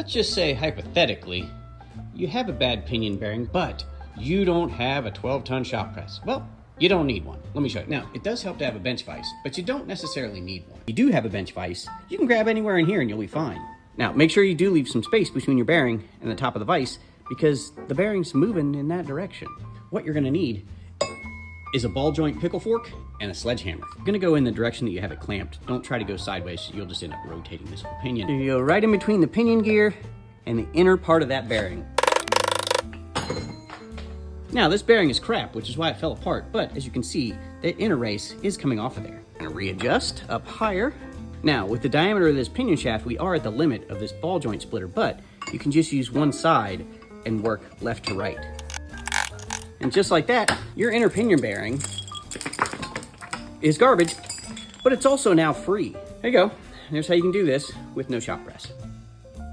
let's just say hypothetically, you have a bad pinion bearing, but you don't have a 12-ton shop press. Well, you don't need one. Let me show you. Now, it does help to have a bench vise, but you don't necessarily need one. If you do have a bench vise, you can grab anywhere in here and you'll be fine. Now, make sure you do leave some space between your bearing and the top of the vise because the bearing's moving in that direction. What you're gonna need is a ball joint pickle fork and a sledgehammer. You're gonna go in the direction that you have it clamped. Don't try to go sideways, you'll just end up rotating this whole pinion. You go right in between the pinion gear and the inner part of that bearing. Now, this bearing is crap, which is why it fell apart, but as you can see, the inner race is coming off of there. I'm gonna readjust up higher. Now, with the diameter of this pinion shaft, we are at the limit of this ball joint splitter, but you can just use one side and work left to right. And just like that, your inner pinion bearing is garbage, but it's also now free. There you go. There's how you can do this with no shop press.